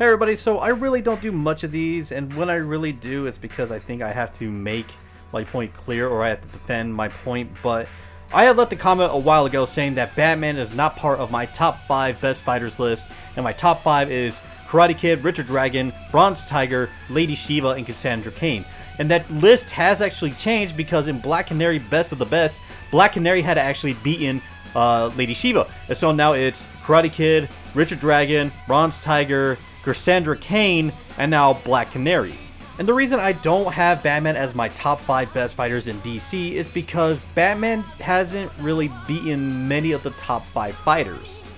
Hey everybody, so I really don't do much of these, and when I really do, it's because I think I have to make my point clear or I have to defend my point, but I had left a comment a while ago saying that Batman is not part of my top 5 best fighters list, and my top 5 is Karate Kid, Richard Dragon, Bronze Tiger, Lady Shiva, and Cassandra Cain. And that list has actually changed because in Black Canary Best of the Best, Black Canary had actually beaten Lady Shiva. And so now it's Karate Kid, Richard Dragon, Bronze Tiger, Cassandra Cain, and now Black Canary. And the reason I don't have Batman as my top 5 best fighters in DC is because Batman hasn't really beaten many of the top 5 fighters.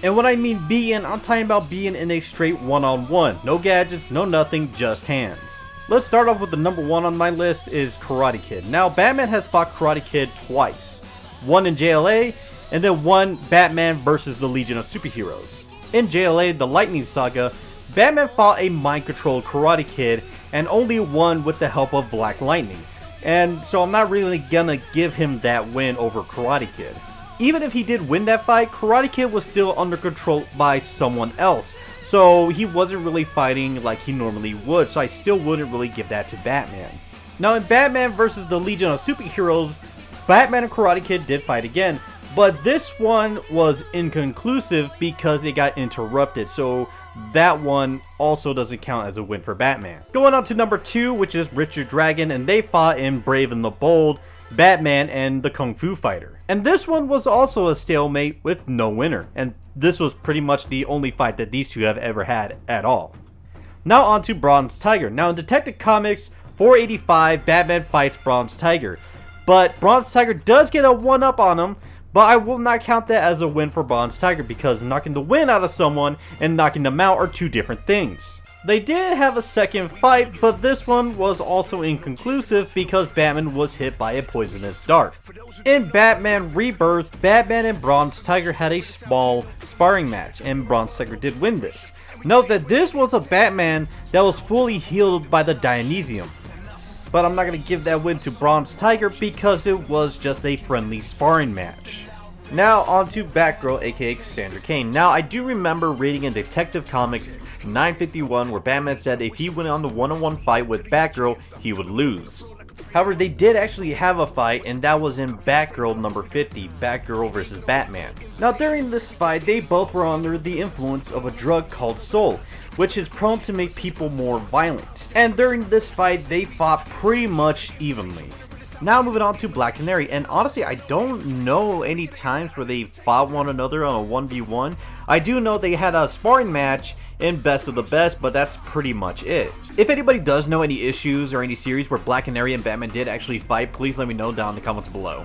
And when I mean beaten, I'm talking about being in a straight one-on-one. No gadgets, no nothing, just hands. Let's start off with the number 1 on my list is Karate Kid. Now, Batman has fought Karate Kid twice. One in JLA, and then one Batman versus the Legion of Superheroes. In JLA, the Lightning Saga, Batman fought a mind-controlled Karate Kid and only won with the help of Black Lightning. And so I'm not really gonna give him that win over Karate Kid. Even if he did win that fight, Karate Kid was still under control by someone else. So he wasn't really fighting like he normally would, so I still wouldn't really give that to Batman. Now in Batman versus the Legion of Superheroes, Batman and Karate Kid did fight again, but this one was inconclusive because it got interrupted, so that one also doesn't count as a win for Batman. Going on to number 2, which is Richard Dragon, and they fought in Brave and the Bold, Batman and the Kung Fu Fighter. And this one was also a stalemate with no winner, and this was pretty much the only fight that these two have ever had at all. Now on to Bronze Tiger. Now in Detective Comics 485, Batman fights Bronze Tiger, but Bronze Tiger does get a 1-up on him, but I will not count that as a win for Bronze Tiger because knocking the win out of someone and knocking them out are two different things. They did have a second fight, but this one was also inconclusive because Batman was hit by a poisonous dart. In Batman Rebirth, Batman and Bronze Tiger had a small sparring match, and Bronze Tiger did win this. Note that this was a Batman that was fully healed by the Dionysium. But I'm not going to give that win to Bronze Tiger because it was just a friendly sparring match. Now on to Batgirl, aka Cassandra Cain. Now I do remember reading in Detective Comics 951 where Batman said if he went on the one-on-one fight with Batgirl, he would lose. However, they did actually have a fight, and that was in Batgirl number 50, Batgirl vs. Batman. Now during this fight, they both were under the influence of a drug called Soul, which is prone to make people more violent. And during this fight, they fought pretty much evenly. Now moving on to Black Canary, and honestly I don't know any times where they fought one another on a 1v1. I do know they had a sparring match in Best of the Best, but that's pretty much it. If anybody does know any issues or any series where Black Canary and Batman did actually fight, please let me know down in the comments below.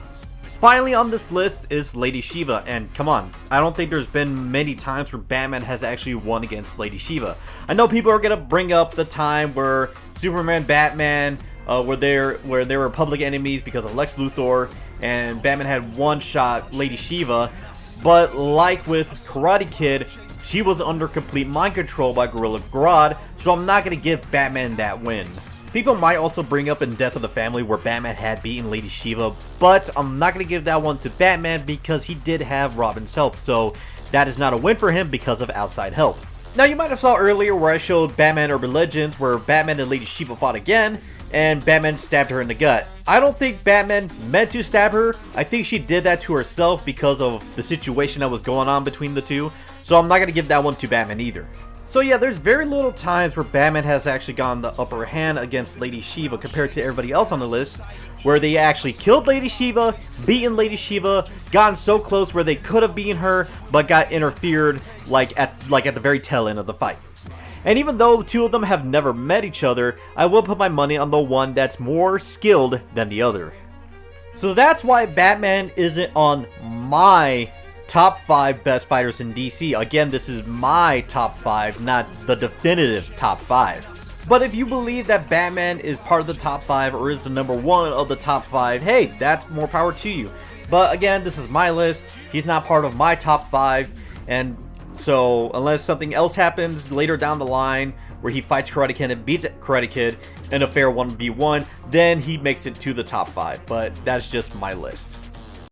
Finally on this list is Lady Shiva, and come on, I don't think there's been many times where Batman has actually won against Lady Shiva. I know people are gonna bring up the time where Superman, Batman, where they were public enemies because of Lex Luthor, and Batman had one-shot Lady Shiva, but like with Karate Kid, she was under complete mind control by Gorilla Grodd, so I'm not gonna give Batman that win. People might also bring up in Death of the Family where Batman had beaten Lady Shiva, but I'm not going to give that one to Batman because he did have Robin's help, so that is not a win for him because of outside help. Now you might have saw earlier where I showed Batman Urban Legends where Batman and Lady Shiva fought again, and Batman stabbed her in the gut. I don't think Batman meant to stab her. I think she did that to herself because of the situation that was going on between the two, so I'm not going to give that one to Batman either. So yeah, there's very little times where Batman has actually gotten the upper hand against Lady Shiva compared to everybody else on the list, where they actually killed Lady Shiva, beaten Lady Shiva, gotten so close where they could have beaten her, but got interfered like at the very tail end of the fight. And even though two of them have never met each other, I will put my money on the one that's more skilled than the other. So that's why Batman isn't on my top 5 best fighters in DC. Again, this is my top 5, not the definitive top 5. But if you believe that Batman is part of the top 5 or is the number 1 of the top 5, hey, that's more power to you. But again, this is my list. He's not part of my top 5, and so unless something else happens later down the line where he fights Karate Kid and beats Karate Kid in a fair 1v1, then he makes it to the top 5. But that's just my list.